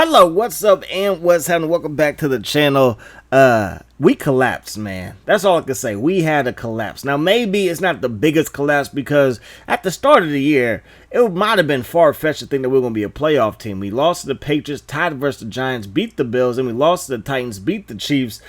Hello, what's up and what's happening? Welcome back to the channel. We collapsed, man. That's all I can say. We had a collapse. Now, maybe it's not the biggest collapse because at the start of the year, it might have been far-fetched to think that we are going to be a playoff team. We lost to the Patriots, tied versus the Giants, beat the Bills, and we lost to the Titans, beat the Chiefs,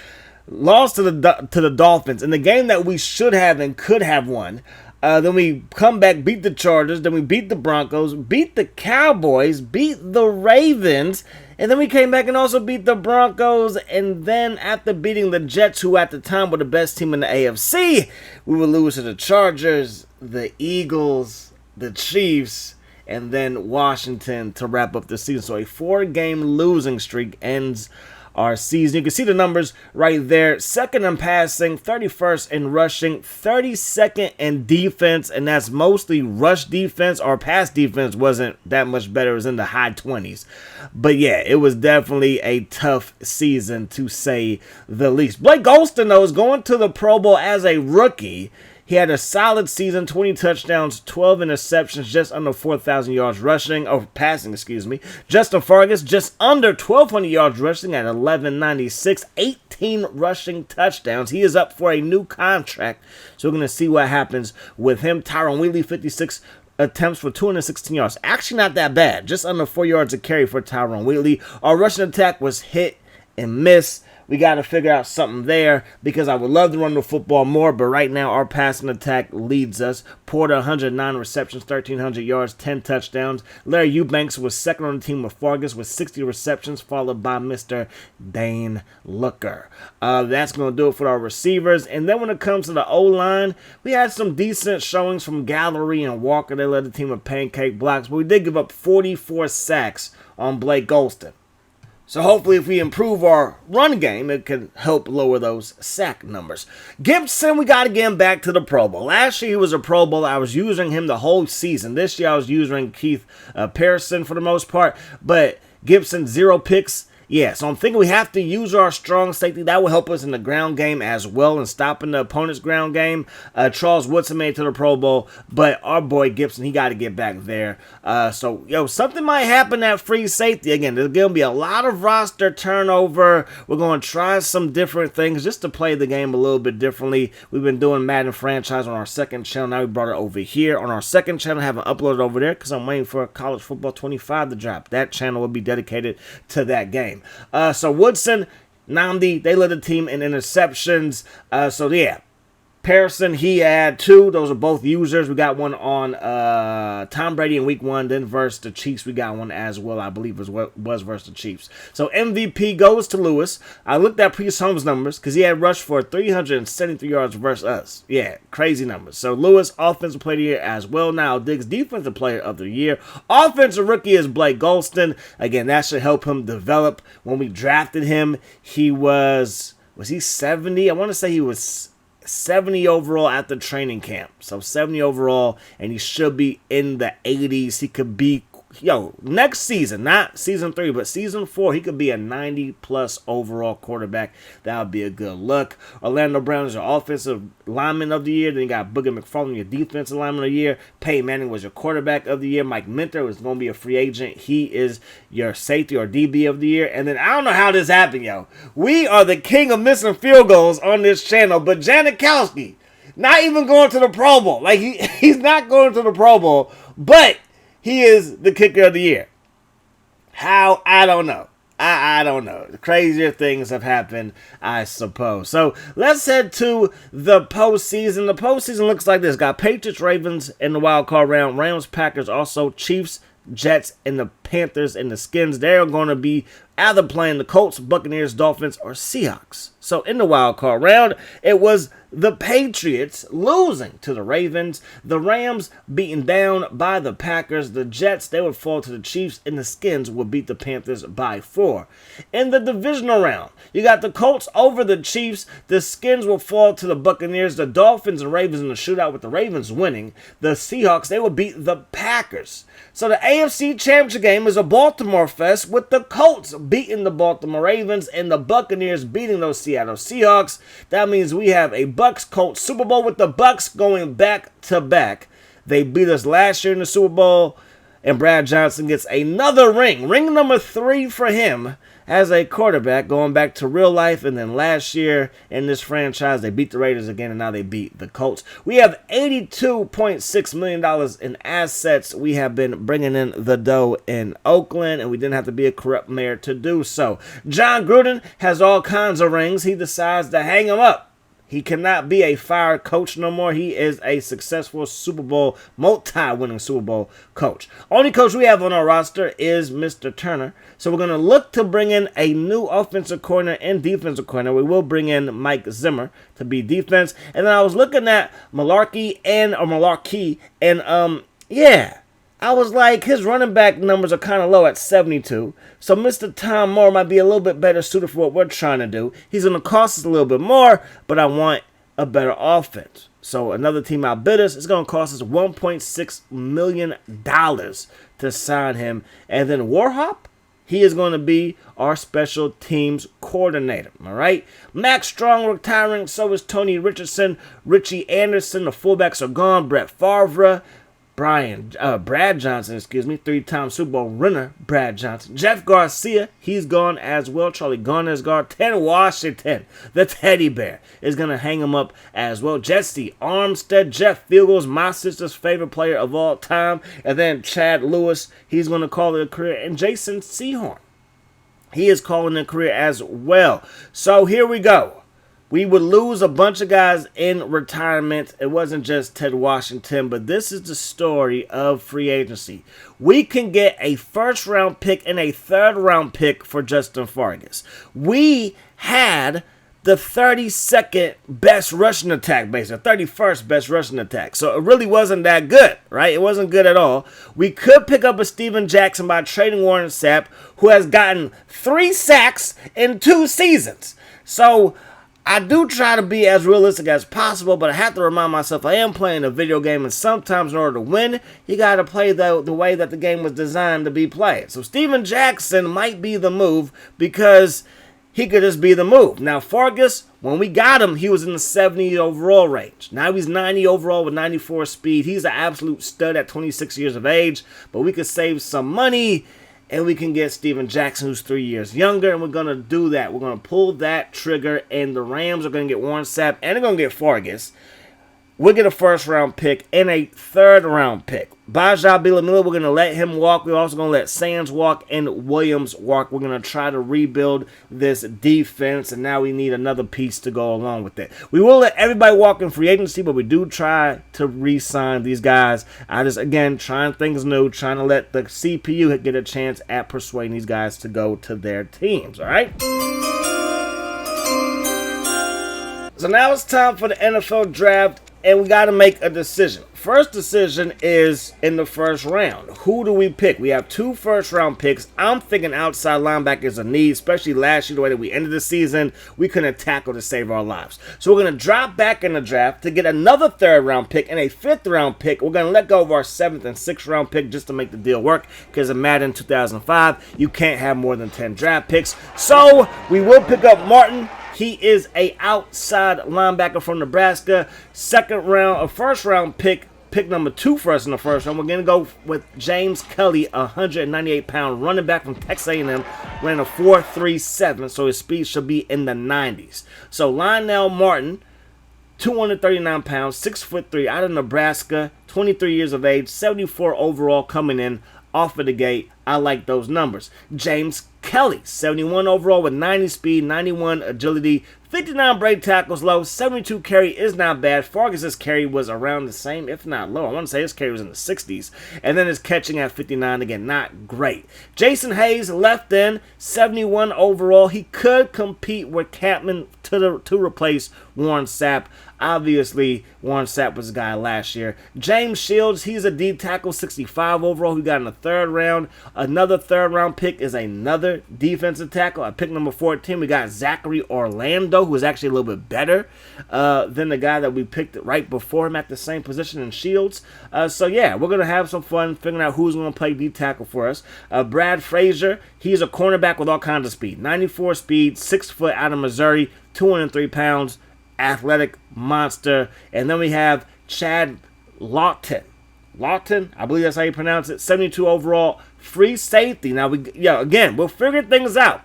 lost to the Dolphins in the game that we should have and could have won. Then we come back, beat the Chargers, then we beat the Broncos, beat the Cowboys, beat the Ravens, and then we came back and also beat the Broncos, and then after beating the Jets, who at the time were the best team in the AFC, we would lose to the Chargers, the Eagles, the Chiefs, and then Washington to wrap up the season. So a 4-game losing streak ends our season. You can see the numbers right there. Second in passing, 31st in rushing, 32nd in defense, and that's mostly rush defense. Our pass defense wasn't that much better. It was in the high 20s. But yeah, it was definitely a tough season to say the least. Blake Golston, though, is going to the Pro Bowl as a rookie. He had a solid season, 20 touchdowns, 12 interceptions, just under 4,000 yards rushing, or passing, excuse me. Justin Fargas, just under 1,200 yards rushing at 1,196, 18 rushing touchdowns. He is up for a new contract, so we're going to see what happens with him. Tyrone Wheatley, 56 attempts for 216 yards. Actually not that bad, just under 4 yards a carry for Tyrone Wheatley. Our rushing attack was hit and miss. We got to figure out something there because I would love to run the football more, but right now our passing attack leads us. Porter, 109 receptions, 1,300 yards, 10 touchdowns. Larry Eubanks was second on the team with Fargas with 60 receptions, followed by Mr. Dane Looker. That's going to do it for our receivers. And then when it comes to the O-line, we had some decent showings from Gallery and Walker. They led the team with pancake blocks, but we did give up 44 sacks on Blake Golston. So hopefully if we improve our run game, it can help lower those sack numbers. Gibson, we got to get him back to the Pro Bowl. Last year he was a Pro Bowl. I was using him the whole season. This year I was using Keith Pearson for the most part. But Gibson, 0 picks. Yeah, so I'm thinking we have to use our strong safety. That will help us in the ground game as well and stopping the opponent's ground game. Charles Woodson made it to the Pro Bowl, but our boy Gibson, he got to get back there. So, something might happen at free safety. Again, there's going to be a lot of roster turnover. We're going to try some different things just to play the game a little bit differently. We've been doing Madden franchise on our second channel. Now we brought it over here. On our second channel, I haven't uploaded over there because I'm waiting for College Football 25 to drop. That channel will be dedicated to that game. So Woodson, Nnamdi, they led the team in interceptions. So yeah, Pearson, he had 2. Those are both users. We got one on Tom Brady in week 1. Then versus the Chiefs, we got one as well. I believe was versus the Chiefs. So MVP goes to Lewis. I looked at Priest Holmes' numbers because he had rushed for 373 yards versus us. Yeah, crazy numbers. So Lewis, Offensive Player of the Year as well. Now Diggs, Defensive Player of the Year. Offensive Rookie is Blake Golston. Again, that should help him develop. When we drafted him, he was he 70? I want to say he was 70 overall at the training camp. So 70 overall, and he should be in the 80s. He could be, next season, not season 3, but season 4, he could be a 90-plus overall quarterback. That would be a good look. Orlando Brown is your offensive lineman of the year. Then you got Booger McFarland, your defensive lineman of the year. Peyton Manning was your quarterback of the year. Mike Minter was going to be a free agent. He is your safety or DB of the year. And then I don't know how this happened, We are the king of missing field goals on this channel, but Janikowski not even going to the Pro Bowl. Like, he's not going to the Pro Bowl, but he is the kicker of the year. How? I don't know. I don't know. Crazier things have happened, I suppose. So let's head to the postseason. The postseason looks like this. Got Patriots, Ravens in the wild card round. Rams, Packers, also Chiefs, Jets, and the Panthers and the Skins. They're going to be either playing the Colts, Buccaneers, Dolphins, or Seahawks. So in the wild card round, it was the Patriots losing to the Ravens, the Rams beaten down by the Packers, the Jets, they would fall to the Chiefs, and the Skins would beat the Panthers by 4. In the divisional round, you got the Colts over the Chiefs, the Skins will fall to the Buccaneers, the Dolphins and Ravens in the shootout with the Ravens winning, the Seahawks, they will beat the Packers. So the AFC Championship game is a Baltimore fest with the Colts beating the Baltimore Ravens and the Buccaneers beating those Seattle Seahawks. That means we have a Bucks-Colts Super Bowl with the Bucks going back to back. They beat us last year in the Super Bowl. And Brad Johnson gets another ring. Ring number 3 for him as a quarterback, going back to real life. And then last year in this franchise, they beat the Raiders again, and now they beat the Colts. We have $82.6 million in assets. We have been bringing in the dough in Oakland, and we didn't have to be a corrupt mayor to do so. John Gruden has all kinds of rings. He decides to hang them up. He cannot be a fired coach no more. He is a successful Super Bowl, multi-winning Super Bowl coach. Only coach we have on our roster is Mr. Turner. So we're going to look to bring in a new offensive coordinator and defensive coordinator. We will bring in Mike Zimmer to be defense. And then I was looking at Malarkey, and yeah. I was like, his running back numbers are kind of low at 72. So Mr. Tom Moore might be a little bit better suited for what we're trying to do. He's going to cost us a little bit more, but I want a better offense. So another team outbid us. It's going to cost us $1.6 million to sign him. And then Warhop, he is going to be our special teams coordinator. All right. Max Strong retiring. So is Tony Richardson. Richie Anderson. The fullbacks are gone. Brett Favre. Brad Johnson, 3-time Super Bowl winner, Brad Johnson. Jeff Garcia, he's gone as well. Charlie Garner is gone. Ted Washington, the teddy bear, is going to hang him up as well. Jesse Armstead, Jeff Field Goals, my sister's favorite player of all time. And then Chad Lewis, he's going to call it a career. And Jason Sehorn, he is calling it a career as well. So here we go. We would lose a bunch of guys in retirement. It wasn't just Ted Washington, but this is the story of free agency. We can get a first-round pick and a third-round pick for Justin Fargas. We had the 32nd best rushing attack, basically, 31st best rushing attack. So it really wasn't that good, right? It wasn't good at all. We could pick up a Steven Jackson by trading Warren Sapp, who has gotten 3 sacks in 2 seasons. So I do try to be as realistic as possible, but I have to remind myself I am playing a video game, and sometimes in order to win, you got to play the way that the game was designed to be played. So Steven Jackson might be the move because he could just be the move. Now, Fargas, when we got him, he was in the 70 overall range. Now he's 90 overall with 94 speed. He's an absolute stud at 26 years of age, but we could save some money and we can get Steven Jackson, who's 3 years younger, and we're going to do that. We're going to pull that trigger, and the Rams are going to get Warren Sapp, and they're going to get Fargas. We'll get a first-round pick and a third-round pick. Baja Bilamila, we're going to let him walk. We're also going to let Sands walk and Williams walk. We're going to try to rebuild this defense, and now we need another piece to go along with it. We will let everybody walk in free agency, but we do try to re-sign these guys. I just, again, trying things new, trying to let the CPU get a chance at persuading these guys to go to their teams, all right? So now it's time for the NFL draft, and we got to make a decision. First decision is in the first round. Who do we pick? We have 2 first-round picks. I'm thinking outside linebacker is a need, especially last year, the way that we ended the season. We couldn't tackle to save our lives. So we're going to drop back in the draft to get another third-round pick and a fifth-round pick. We're going to let go of our 7th and 6th-round pick just to make the deal work, because in Madden 2005, you can't have more than 10 draft picks. So we will pick up Martin. He is a outside linebacker from Nebraska. First round pick number 2 for us in the first round. We're going to go with James Kelly, a 198-pound running back from Texas A&M, ran a 4.37, so his speed should be in the 90s. So Lionel Martin, 239 pounds, 6'3", out of Nebraska, 23 years of age, 74 overall coming in off of the gate. I like those numbers. James Kelly, 71 overall with 90 speed, 91 agility, 59 break tackles low, 72 carry is not bad. Fargas's carry was around the same, if not low. I want to say his carry was in the 60s. And then his catching at 59, again, not great. Jason Hayes, left end, 71 overall. He could compete with Capman to replace Warren Sapp. Obviously, Warren Sapp was a guy last year. James Shields, he's a D tackle, 65 overall. He got in the 3rd round. Another 3rd round pick is another defensive tackle. At pick number 14, we got Zachary Orlando, who is actually a little bit better than the guy that we picked right before him at the same position in Shields. So yeah, we're going to have some fun figuring out who's going to play D tackle for us. Brad Frazier, he's a cornerback with all kinds of speed. 94 speed, 6 foot, out of Missouri, 203 pounds. Athletic monster. And then we have Chad Lawton, Lawton, I believe that's how you pronounce it. 72 overall, free safety. Now, again, we'll figure things out.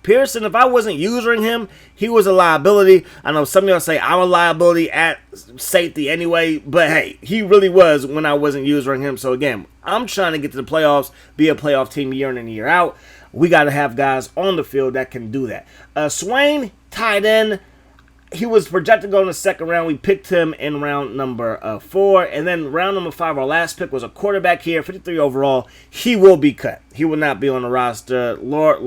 Pearson, if I wasn't using him, he was a liability. I know some of y'all say I'm a liability at safety anyway, but hey, he really was when I wasn't using him. So again, I'm trying to get to the playoffs, be a playoff team year in and year out. We got to have guys on the field that can do that. Swain, tight end. He was projected to go in the second round. We picked him in round number 4. And then round number 5, our last pick was a quarterback here, 53 overall. He will be cut. He will not be on the roster. Lord,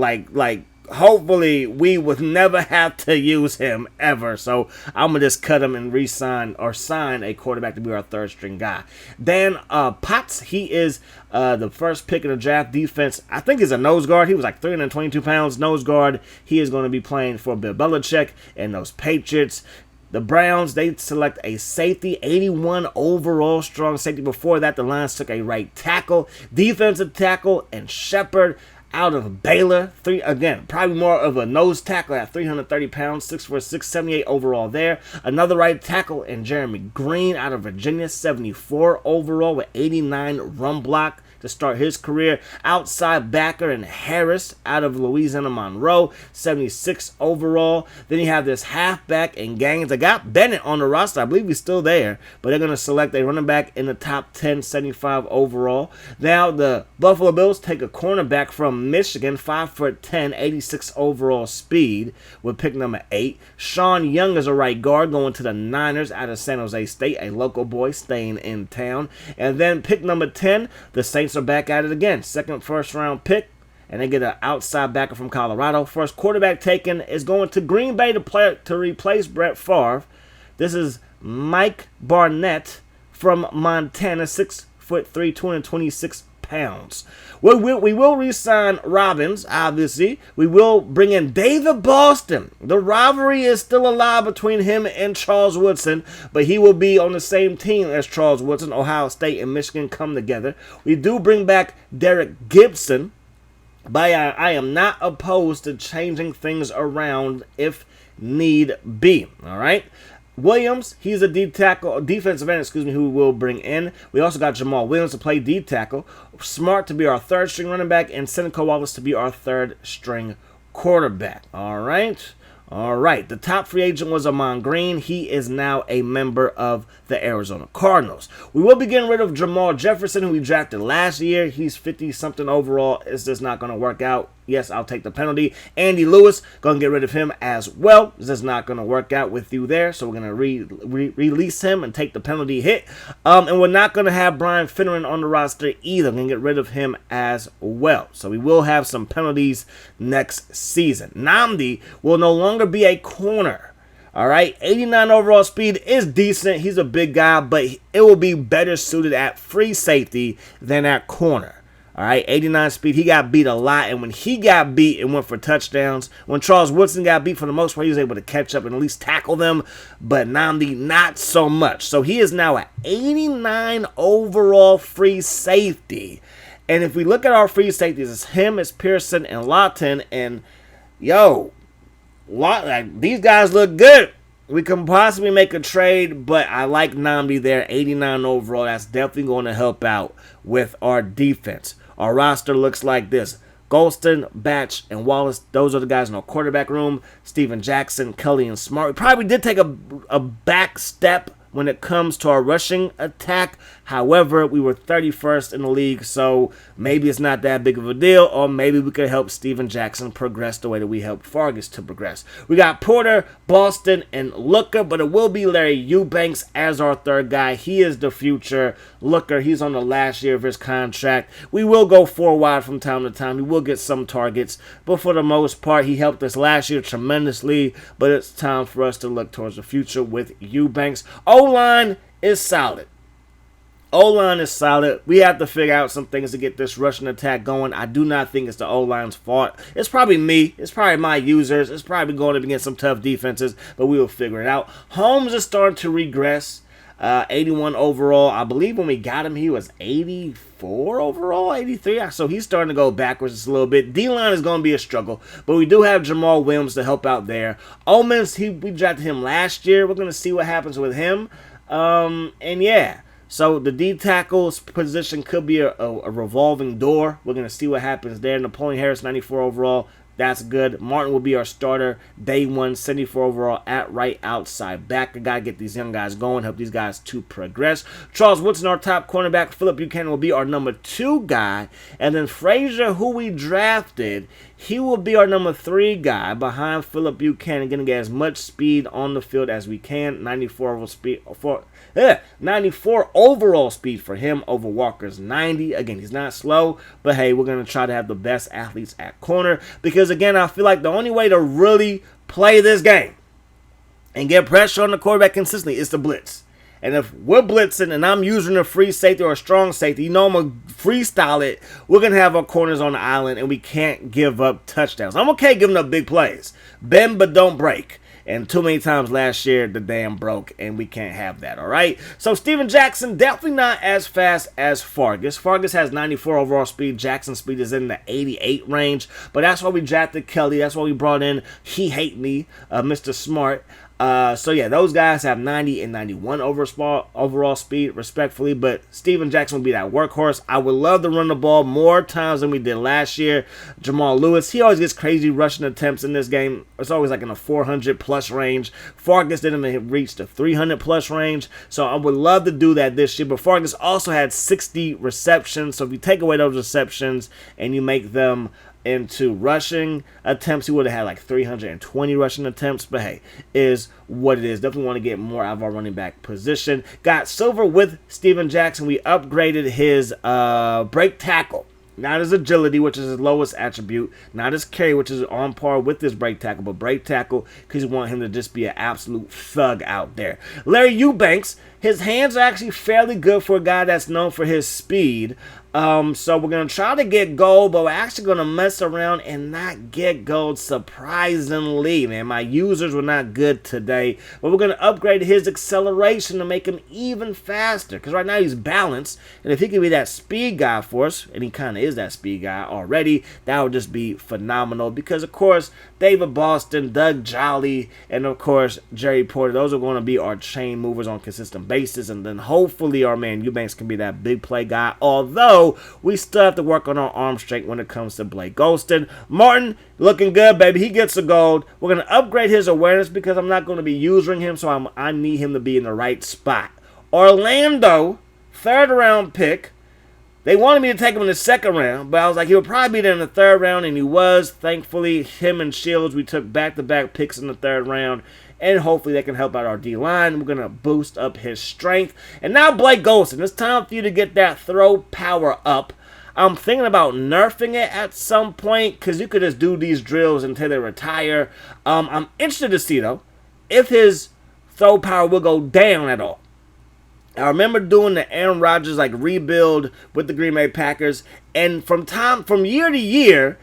hopefully we would never have to use him ever. So I'm going to just cut him and re-sign or sign a quarterback to be our third string guy. Dan Potts, he is the first pick in the draft. Defense, I think he's a nose guard. He was like 322 pounds, nose guard. He is going to be playing for Bill Belichick and those Patriots. The Browns, they select a safety, 81 overall strong safety. Before that, the Lions took a right tackle, defensive tackle, and Shepard out of Baylor. Again, probably more of a nose tackle at 330 pounds, 6'4", 678 overall there. Another right tackle in Jeremy Green out of Virginia, 74 overall with 89 run block to start his career. Outside backer and Harris out of Louisiana Monroe, 76 overall. Then you have this halfback and Gaines. They got Bennett on the roster. I believe he's still there, but they're going to select a running back in the top 10, 75 overall. Now the Buffalo Bills take a cornerback from Michigan, 5'10", 86 overall speed with pick number 8. Sean Young is a right guard going to the Niners out of San Jose State, a local boy staying in town. And then pick number 10, the Saints are back at it again. Second first round pick, and they get an outside backer from Colorado. First quarterback taken is going to Green Bay to replace Brett Favre. This is Mike Barnett from Montana, 6'3", 226 pounds. We will re-sign Robbins, obviously. We will bring in David Boston. The rivalry is still alive between him and Charles Woodson, but he will be on the same team as Charles Woodson. Ohio State and Michigan come together. We do bring back Derek Gibson, but I am not opposed to changing things around if need be. All right. Williams, he's a defensive end, who we'll bring in. We also got Jamal Williams to play D tackle. Smart to be our third string running back, and Seneca Wallace to be our third string quarterback. All right. The top free agent was Amon Green. He is now a member of the Arizona Cardinals. We will be getting rid of Jamal Jefferson, who we drafted last year. He's 50-something overall. It's just not going to work out. Yes, I'll take the penalty. Andy Lewis, going to get rid of him as well. This is not going to work out with you there, so we're going to release him and take the penalty hit. And we're not going to have Brian Finneran on the roster either. We're going to get rid of him as well. So we will have some penalties next season. Nnamdi will no longer be a corner. All right, 89 overall speed is decent. He's a big guy, but it will be better suited at free safety than at corner. All right, 89 speed. He got beat a lot, and when he got beat, it went for touchdowns. When Charles Woodson got beat, for the most part, he was able to catch up and at least tackle them, but Nnamdi, not so much. So he is now at 89 overall free safety. And if we look at our free safeties, it's him, it's Pearson, and Lawton, and these guys look good. We can possibly make a trade, but I like Nnamdi there, 89 overall. That's definitely going to help out with our defense. Our roster looks like this. Golston, Batch, and Wallace, those are the guys in our quarterback room. Steven Jackson, Kelly, and Smart. We probably did take a back step when it comes to our rushing attack. However, we were 31st in the league, so maybe it's not that big of a deal, or maybe we could help Steven Jackson progress the way that we helped Fargus to progress. We got Porter, Boston, and Looker, but it will be Larry Eubanks as our third guy. He is the future. Looker, he's on the last year of his contract. We will go 4 wide from time to time. We will get some targets, but for the most part, he helped us last year tremendously, but it's time for us to look towards the future with Eubanks. O-line is solid. O-line is solid. We have to figure out some things to get this rushing attack going. I do not think it's the O-line's fault. It's probably me. It's probably my users. It's probably going up against some tough defenses, but we will figure it out. Holmes is starting to regress. 81 overall. I believe when we got him, he was 84 overall, 83. So he's starting to go backwards just a little bit. D-line is going to be a struggle, but we do have Jamal Williams to help out there. Omens, we drafted him last year. We're going to see what happens with him. And yeah. So the D tackles position could be a revolving door. We're going to see what happens there. Napoleon Harris, 94 overall. That's good. Martin will be our starter. Day 1, 74 overall at right outside back. I got to get these young guys going, help these guys to progress. Charles Woodson, our top cornerback. Phillip Buchanan will be our number 2 guy. And then Frazier, who we drafted, he will be our number 3 guy behind Phillip Buchanan. Going to get as much speed on the field as we can. 94 overall speed for him over Walker's 90. Again, he's not slow, but hey, we're going to try to have the best athletes at corner because, again, I feel like the only way to really play this game and get pressure on the quarterback consistently is to blitz. And if we're blitzing and I'm using a free safety or a strong safety, you know I'm going to freestyle it. We're going to have our corners on the island, and we can't give up touchdowns. I'm okay giving up big plays. Bend but don't break. And too many times last year, the dam broke, and we can't have that, all right? So Steven Jackson, definitely not as fast as Fargus. Fargus has 94 overall speed. Jackson's speed is in the 88 range. But that's why we drafted Kelly. That's why we brought in He Hate Me, Mr. Smart. So yeah, those guys have 90 and 91 overall speed, respectfully. But Steven Jackson will be that workhorse. I would love to run the ball more times than we did last year. Jamal Lewis, he always gets crazy rushing attempts in this game. It's always like in a 400-plus range. Fargus didn't even reach the 300-plus range. So I would love to do that this year. But Fargus also had 60 receptions. So if you take away those receptions and you make them into rushing attempts, he would have had like 320 rushing attempts, but hey, is what it is. Definitely want to get more out of our running back position. Got silver with Steven Jackson. We upgraded his break tackle. Not his agility, which is his lowest attribute. Not his carry, which is on par with his break tackle, but break tackle because you want him to just be an absolute thug out there. Larry Eubanks, his hands are actually fairly good for a guy that's known for his speed. So we're going to try to get gold, but we're actually going to mess around and not get gold, surprisingly, man. My users were not good today, but we're going to upgrade his acceleration to make him even faster, because right now he's balanced, and if he can be that speed guy for us, and he kind of is that speed guy already, that would just be phenomenal, because, of course, David Boston, Doug Jolly, and, of course, Jerry Porter, those are going to be our chain movers on a consistent basis, and then hopefully our man Eubanks can be that big play guy, although we still have to work on our arm strength when it comes to Blake Golston. Martin, looking good, baby. He gets a gold. We're going to upgrade his awareness because I'm not going to be using him, so I need him to be in the right spot. Orlando, 3rd round pick. They wanted me to take him in the 2nd round, but I was like, he'll probably be there in the 3rd round, and he was. Thankfully, him and Shields, we took back-to-back picks in the 3rd round, and hopefully they can help out our D-line. We're going to boost up his strength. And now Blake Golston, it's time for you to get that throw power up. I'm thinking about nerfing it at some point because you could just do these drills until they retire. I'm interested to see, though, if his throw power will go down at all. I remember doing the Aaron Rodgers rebuild with the Green Bay Packers, and from year to year,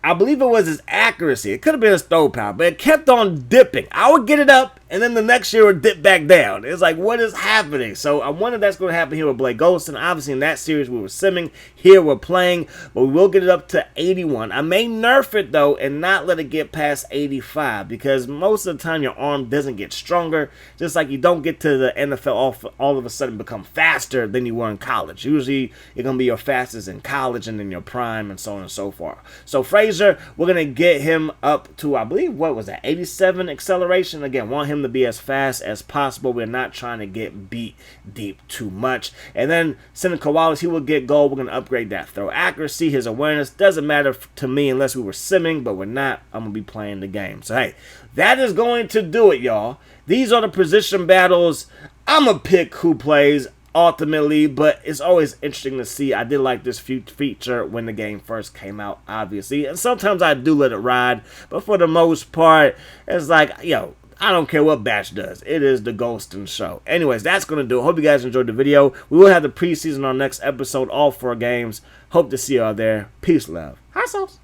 I believe it was his accuracy. It could have been his throw power, but it kept on dipping. I would get it up, and then the next year it would dip back down. It's like, what is happening? So I wonder if that's going to happen here with Blake Golston. Obviously, in that series, we were simming. Here, we're playing, but we will get it up to 81. I may nerf it, though, and not let it get past 85, because most of the time, your arm doesn't get stronger. Just like you don't get to the NFL all of a sudden become faster than you were in college. Usually, you're going to be your fastest in college and in your prime and so on and so forth. So, Frazier, we're going to get him up to, I believe, what was that, 87 acceleration? Again, want him to be as fast as possible. We're not trying to get beat deep too much. And then Seneca Wallace, he will get gold. We're going to upgrade that throw accuracy. His awareness doesn't matter to me unless we were simming, but we're not. I'm going to be playing the game. So, hey, that is going to do it, y'all. These are the position battles. I'm going to pick who plays ultimately, but it's always interesting to see. I did like this feature when the game first came out, obviously, and sometimes I do let it ride, but for the most part, it's like, yo, I don't care what Batch does. It is the Golston Show. Anyways, that's going to do it. Hope you guys enjoyed the video. We will have the preseason on next episode, all 4 games. Hope to see you all there. Peace, love. Hi, sauce.